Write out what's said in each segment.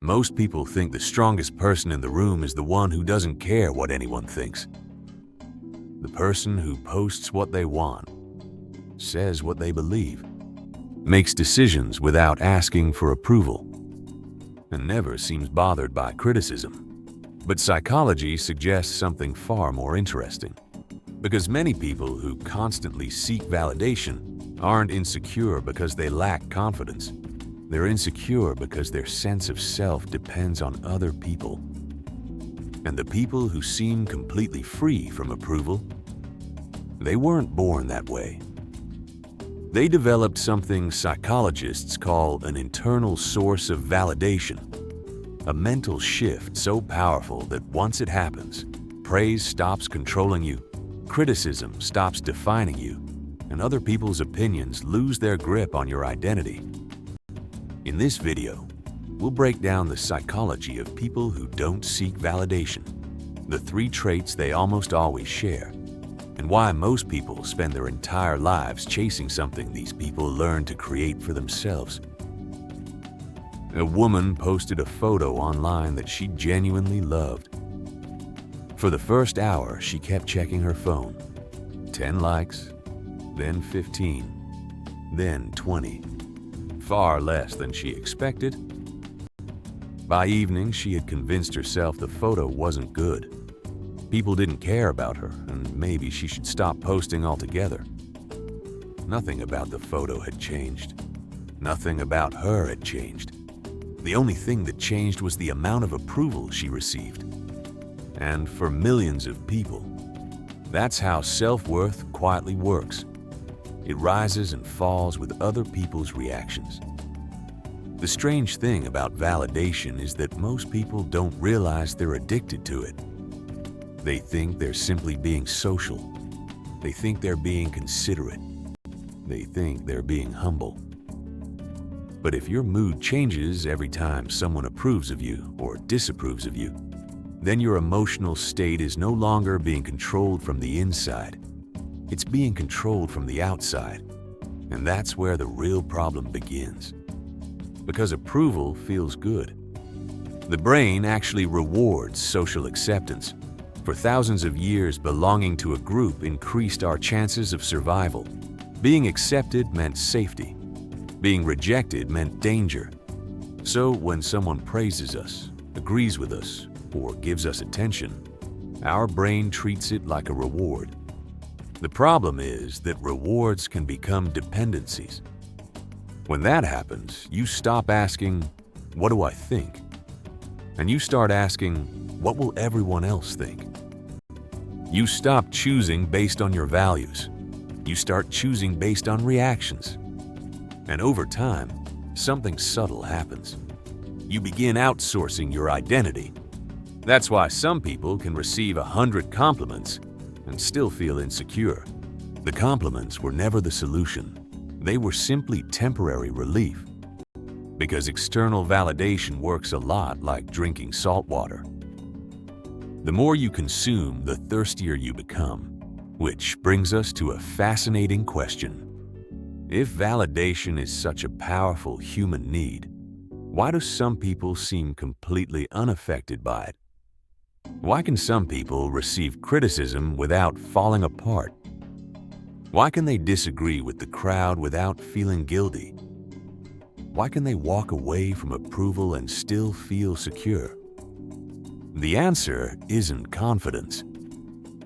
Most people think the strongest person in the room is the one who doesn't care what anyone thinks. The person who posts what they want, says what they believe, makes decisions without asking for approval, and never seems bothered by criticism. But psychology suggests something far more interesting. Because many people who constantly seek validation aren't insecure because they lack confidence. They're insecure because their sense of self depends on other people. And the people who seem completely free from approval, they weren't born that way. They developed something psychologists call an internal source of validation, a mental shift so powerful that once it happens, praise stops controlling you, criticism stops defining you, and other people's opinions lose their grip on your identity. In this video, we'll break down the psychology of people who don't seek validation, the 3 traits they almost always share, and why most people spend their entire lives chasing something these people learn to create for themselves. A woman posted a photo online that she genuinely loved. For the first hour, she kept checking her phone. 10 likes, then 15, then 20. Far less than she expected. By evening, she had convinced herself the photo wasn't good. People didn't care about her, and maybe she should stop posting altogether. Nothing about the photo had changed. Nothing about her had changed. The only thing that changed was the amount of approval she received. And for millions of people, that's how self-worth quietly works. It rises and falls with other people's reactions. The strange thing about validation is that most people don't realize they're addicted to it. They think they're simply being social. They think they're being considerate. They think they're being humble. But if your mood changes every time someone approves of you or disapproves of you, then your emotional state is no longer being controlled from the inside. It's being controlled from the outside. And that's where the real problem begins. Because approval feels good. The brain actually rewards social acceptance. For thousands of years, belonging to a group increased our chances of survival. Being accepted meant safety. Being rejected meant danger. So when someone praises us, agrees with us, or gives us attention, our brain treats it like a reward. The problem is that rewards can become dependencies. When that happens, you stop asking, "What do I think?" And you start asking, "What will everyone else think?" You stop choosing based on your values. You start choosing based on reactions. And over time, something subtle happens. You begin outsourcing your identity. That's why some people can receive 100 compliments and still feel insecure. The compliments were never the solution. They were simply temporary relief. Because external validation works a lot like drinking salt water. The more you consume, the thirstier you become. Which brings us to a fascinating question. If validation is such a powerful human need, why do some people seem completely unaffected by it? Why can some people receive criticism without falling apart? Why can they disagree with the crowd without feeling guilty? Why can they walk away from approval and still feel secure? The answer isn't confidence,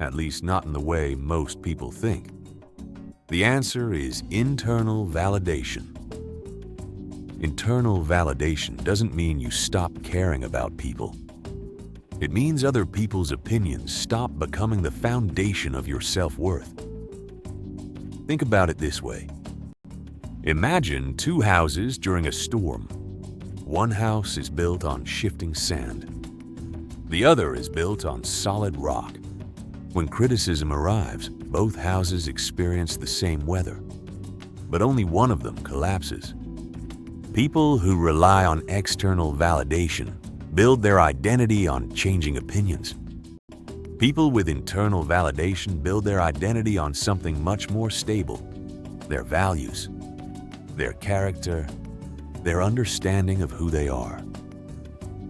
at least not in the way most people think. The answer is internal validation. Internal validation doesn't mean you stop caring about people. It means other people's opinions stop becoming the foundation of your self-worth. Think about it this way. Imagine 2 houses during a storm. One house is built on shifting sand. The other is built on solid rock. When criticism arrives, both houses experience the same weather, but only one of them collapses. People who rely on external validation build their identity on changing opinions. People with internal validation build their identity on something much more stable: their values, their character, their understanding of who they are.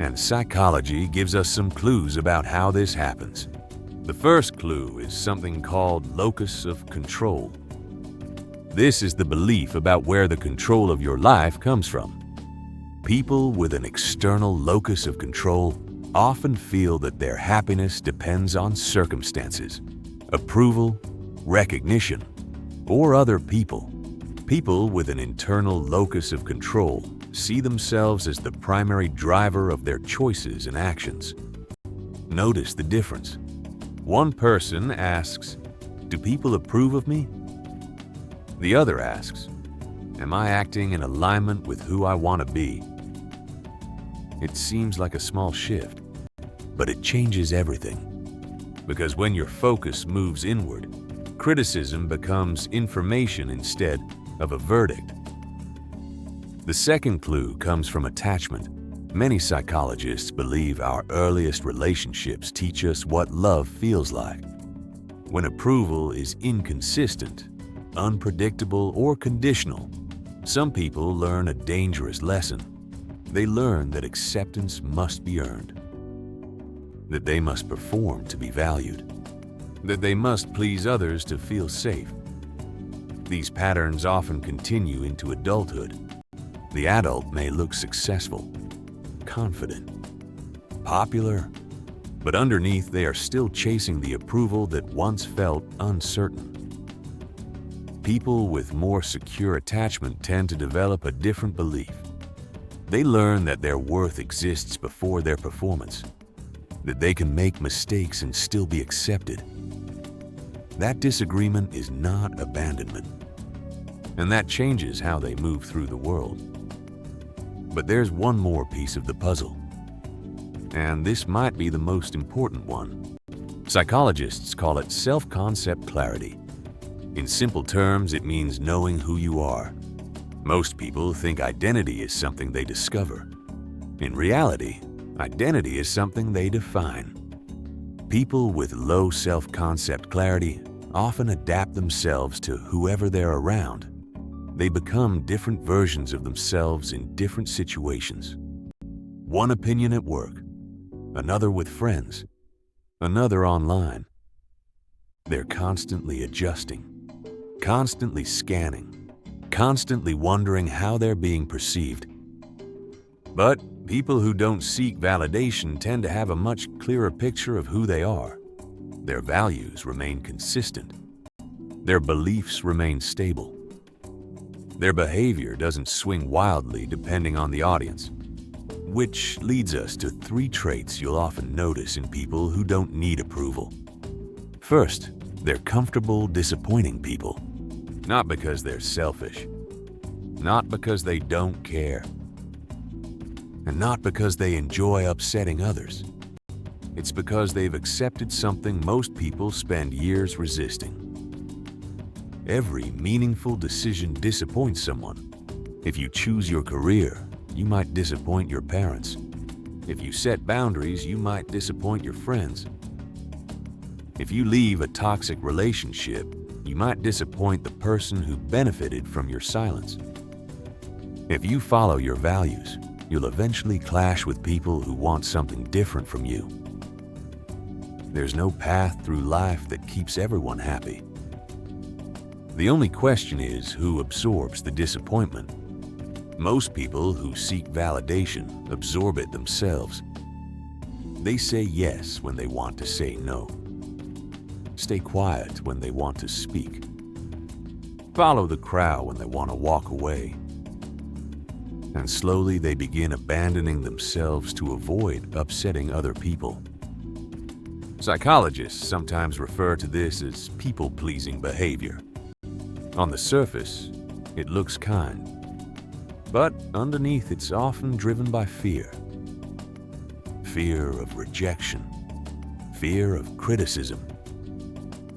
And psychology gives us some clues about how this happens. The first clue is something called locus of control. This is the belief about where the control of your life comes from. People with an external locus of control often feel that their happiness depends on circumstances, approval, recognition, or other people. People with an internal locus of control see themselves as the primary driver of their choices and actions. Notice the difference. One person asks, "Do people approve of me?" The other asks, "Am I acting in alignment with who I want to be?" It seems like a small shift, but it changes everything. Because when your focus moves inward, criticism becomes information instead of a verdict. The second clue comes from attachment. Many psychologists believe our earliest relationships teach us what love feels like. When approval is inconsistent, unpredictable, or conditional, some people learn a dangerous lesson. They learn that acceptance must be earned, that they must perform to be valued, that they must please others to feel safe. These patterns often continue into adulthood. The adult may look successful, confident, popular, but underneath they are still chasing the approval that once felt uncertain. People with more secure attachment tend to develop a different belief. They learn that their worth exists before their performance, that they can make mistakes and still be accepted. That disagreement is not abandonment, and that changes how they move through the world. But there's one more piece of the puzzle, and this might be the most important one. Psychologists call it self-concept clarity. In simple terms, it means knowing who you are. Most people think identity is something they discover. In reality, identity is something they define. People with low self-concept clarity often adapt themselves to whoever they're around. They become different versions of themselves in different situations. One opinion at work, another with friends, another online. They're constantly adjusting, constantly scanning, constantly wondering how they're being perceived. But people who don't seek validation tend to have a much clearer picture of who they are. Their values remain consistent. Their beliefs remain stable. Their behavior doesn't swing wildly depending on the audience. Which leads us to 3 traits you'll often notice in people who don't need approval. First, they're comfortable disappointing people. Not because they're selfish, not because they don't care, and not because they enjoy upsetting others. It's because they've accepted something most people spend years resisting. Every meaningful decision disappoints someone. If you choose your career, you might disappoint your parents. If you set boundaries, you might disappoint your friends. If you leave a toxic relationship, you might disappoint the person who benefited from your silence. If you follow your values, you'll eventually clash with people who want something different from you. There's no path through life that keeps everyone happy. The only question is who absorbs the disappointment. Most people who seek validation absorb it themselves. They say yes when they want to say no. Stay quiet when they want to speak. Follow the crowd when they want to walk away. And slowly they begin abandoning themselves to avoid upsetting other people. Psychologists sometimes refer to this as people-pleasing behavior. On the surface, it looks kind, but underneath it's often driven by fear. Fear of rejection, fear of criticism,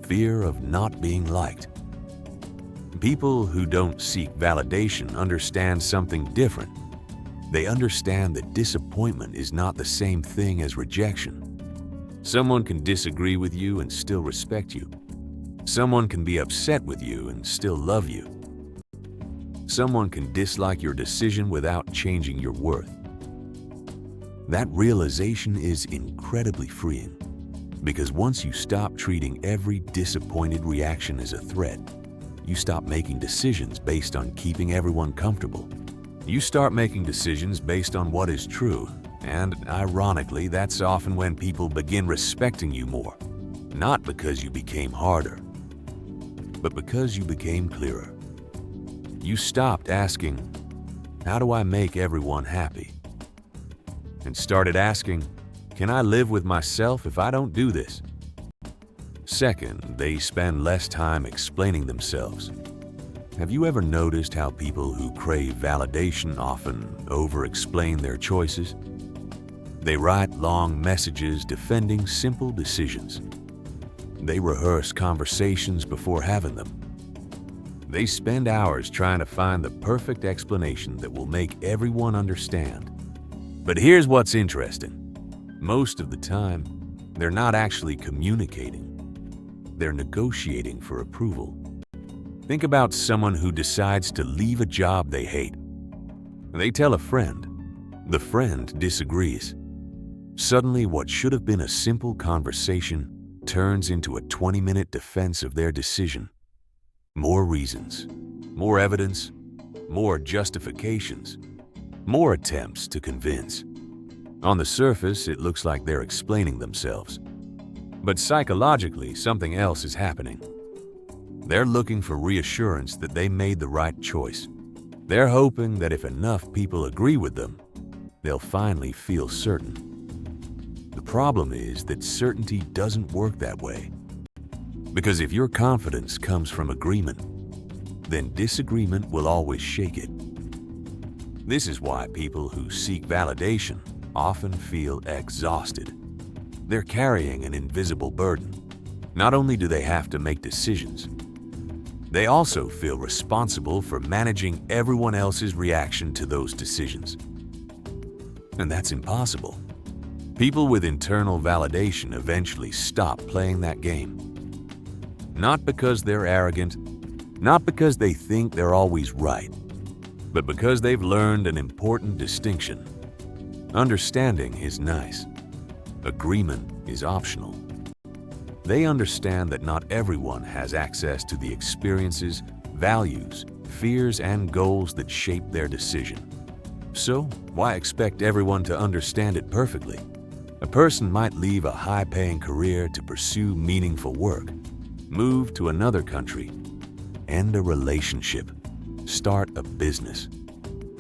fear of not being liked. People who don't seek validation understand something different. They understand that disappointment is not the same thing as rejection. Someone can disagree with you and still respect you. Someone can be upset with you and still love you. Someone can dislike your decision without changing your worth. That realization is incredibly freeing, because once you stop treating every disappointed reaction as a threat, you stop making decisions based on keeping everyone comfortable. You start making decisions based on what is true, and ironically, that's often when people begin respecting you more, not because you became harder, but because you became clearer. You stopped asking, "How do I make everyone happy?" and started asking, "Can I live with myself if I don't do this?" Second, they spend less time explaining themselves. Have you ever noticed how people who crave validation often over-explain their choices? They write long messages defending simple decisions. They rehearse conversations before having them. They spend hours trying to find the perfect explanation that will make everyone understand. But here's what's interesting. Most of the time, they're not actually communicating. They're negotiating for approval. Think about someone who decides to leave a job they hate. They tell a friend. The friend disagrees. Suddenly, what should have been a simple conversation turns into a 20-minute defense of their decision. More reasons, more evidence, more justifications, more attempts to convince. On the surface, it looks like they're explaining themselves. But psychologically, something else is happening. They're looking for reassurance that they made the right choice. They're hoping that if enough people agree with them, they'll finally feel certain. The problem is that certainty doesn't work that way. Because if your confidence comes from agreement, then disagreement will always shake it. This is why people who seek validation often feel exhausted. They're carrying an invisible burden. Not only do they have to make decisions, they also feel responsible for managing everyone else's reaction to those decisions. And that's impossible. People with internal validation eventually stop playing that game. Not because they're arrogant, not because they think they're always right, but because they've learned an important distinction. Understanding is nice. Agreement is optional. They understand that not everyone has access to the experiences, values, fears, and goals that shape their decision. So, why expect everyone to understand it perfectly? A person might leave a high-paying career to pursue meaningful work, move to another country, end a relationship, start a business,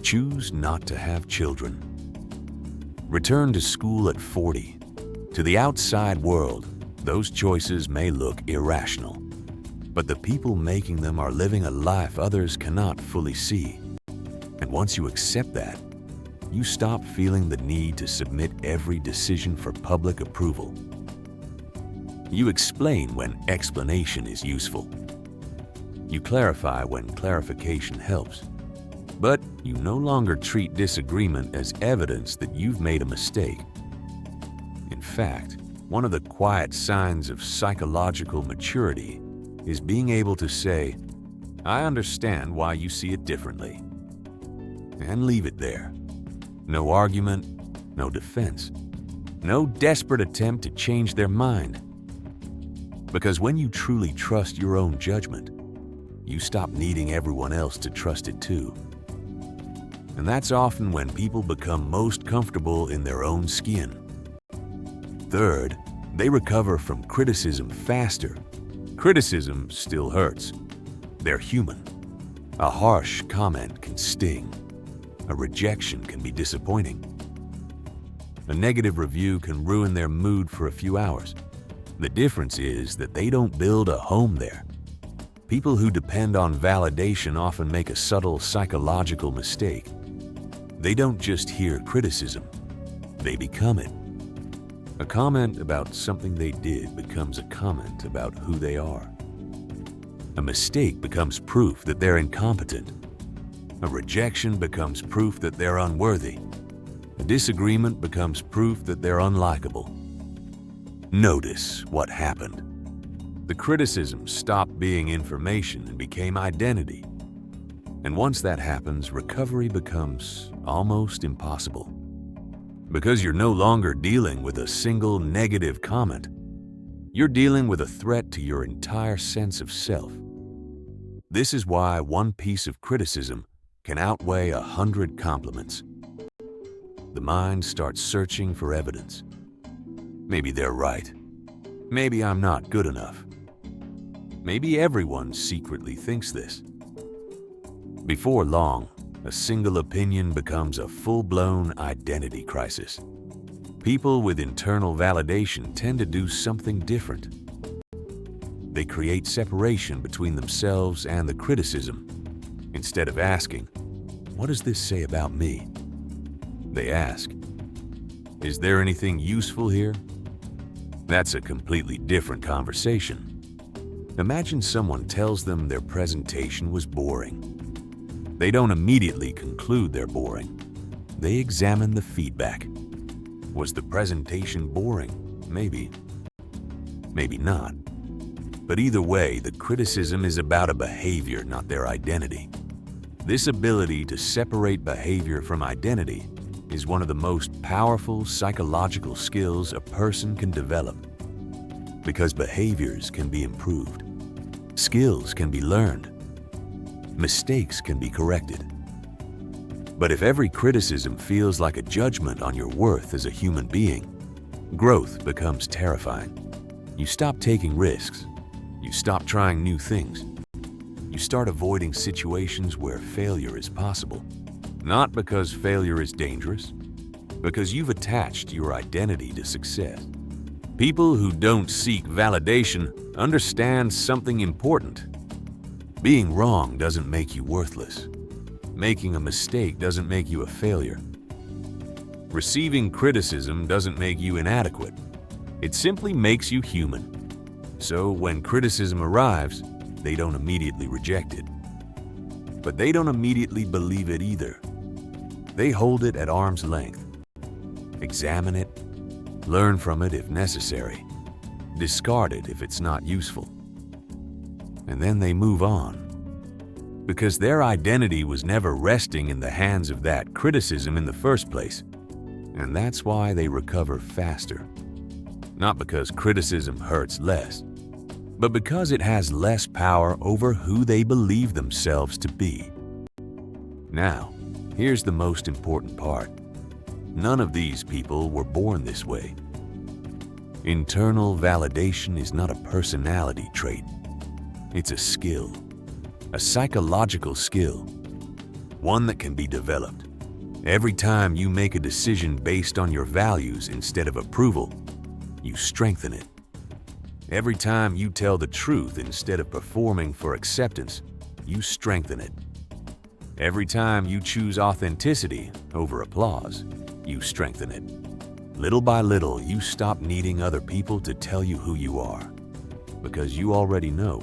choose not to have children, return to school at 40. To the outside world, those choices may look irrational, but the people making them are living a life others cannot fully see. And once you accept that, you stop feeling the need to submit every decision for public approval. You explain when explanation is useful. You clarify when clarification helps. But you no longer treat disagreement as evidence that you've made a mistake. In fact, one of the quiet signs of psychological maturity is being able to say, "I understand why you see it differently," and leave it there. No argument, no defense, no desperate attempt to change their mind. Because when you truly trust your own judgment, you stop needing everyone else to trust it too. And that's often when people become most comfortable in their own skin. Third, they recover from criticism faster. Criticism still hurts. They're human. A harsh comment can sting. A rejection can be disappointing. A negative review can ruin their mood for a few hours. The difference is that they don't build a home there. People who depend on validation often make a subtle psychological mistake. They don't just hear criticism, they become it. A comment about something they did becomes a comment about who they are. A mistake becomes proof that they're incompetent. A rejection becomes proof that they're unworthy. A disagreement becomes proof that they're unlikable. Notice what happened. The criticism stopped being information and became identity. And once that happens, recovery becomes almost impossible. Because you're no longer dealing with a single negative comment. You're dealing with a threat to your entire sense of self. This is why one piece of criticism can outweigh 100 compliments. The mind starts searching for evidence. Maybe they're right. Maybe I'm not good enough. Maybe everyone secretly thinks this. Before long, a single opinion becomes a full-blown identity crisis. People with internal validation tend to do something different. They create separation between themselves and the criticism. Instead of asking, "What does this say about me?" they ask, "Is there anything useful here?" That's a completely different conversation. Imagine someone tells them their presentation was boring. They don't immediately conclude they're boring. They examine the feedback. Was the presentation boring? Maybe. Maybe not. But either way, the criticism is about a behavior, not their identity. This ability to separate behavior from identity is one of the most powerful psychological skills a person can develop. Because behaviors can be improved. Skills can be learned. Mistakes can be corrected. But if every criticism feels like a judgment on your worth as a human being, growth becomes terrifying. You stop taking risks. You stop trying new things. You start avoiding situations where failure is possible. Not because failure is dangerous, because you've attached your identity to success. People who don't seek validation understand something important. Being wrong doesn't make you worthless. Making a mistake doesn't make you a failure. Receiving criticism doesn't make you inadequate. It simply makes you human. So when criticism arrives, they don't immediately reject it. But they don't immediately believe it either. They hold it at arm's length. Examine it, learn from it if necessary, discard it if it's not useful. And then they move on. Because their identity was never resting in the hands of that criticism in the first place. And that's why they recover faster. Not because criticism hurts less, but because it has less power over who they believe themselves to be. Now, here's the most important part. None of these people were born this way. Internal validation is not a personality trait. It's a skill, a psychological skill, one that can be developed. Every time you make a decision based on your values instead of approval, you strengthen it. Every time you tell the truth instead of performing for acceptance, you strengthen it. Every time you choose authenticity over applause, you strengthen it. Little by little, you stop needing other people to tell you who you are, because you already know.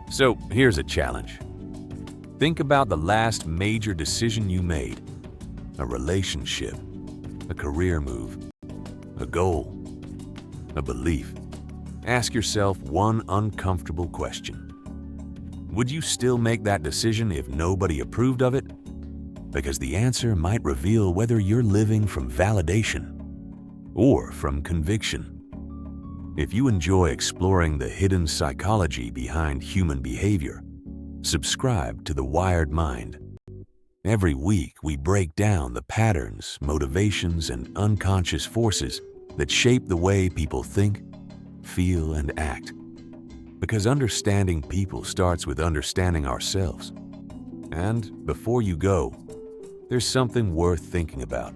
So here's a challenge. Think about the last major decision you made. A relationship, a career move, a goal, a belief. Ask yourself one uncomfortable question. Would you still make that decision if nobody approved of it? Because the answer might reveal whether you're living from validation or from conviction. If you enjoy exploring the hidden psychology behind human behavior, subscribe to The Wired Mind. Every week, we break down the patterns, motivations, and unconscious forces that shape the way people think, feel, and act. Because understanding people starts with understanding ourselves. And before you go, there's something worth thinking about.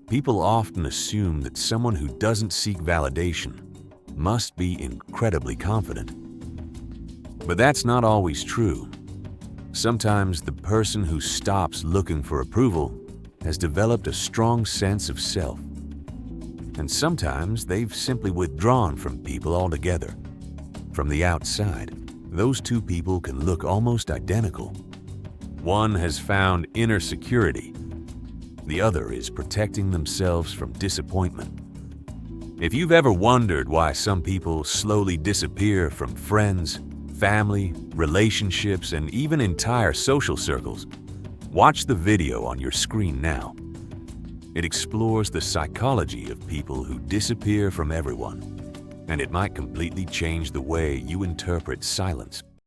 People often assume that someone who doesn't seek validation must be incredibly confident. But that's not always true. Sometimes the person who stops looking for approval has developed a strong sense of self. And sometimes they've simply withdrawn from people altogether. From the outside, those two people can look almost identical. One has found inner security. The other is protecting themselves from disappointment. If you've ever wondered why some people slowly disappear from friends, family, relationships, and even entire social circles, watch the video on your screen now. It explores the psychology of people who disappear from everyone, and it might completely change the way you interpret silence.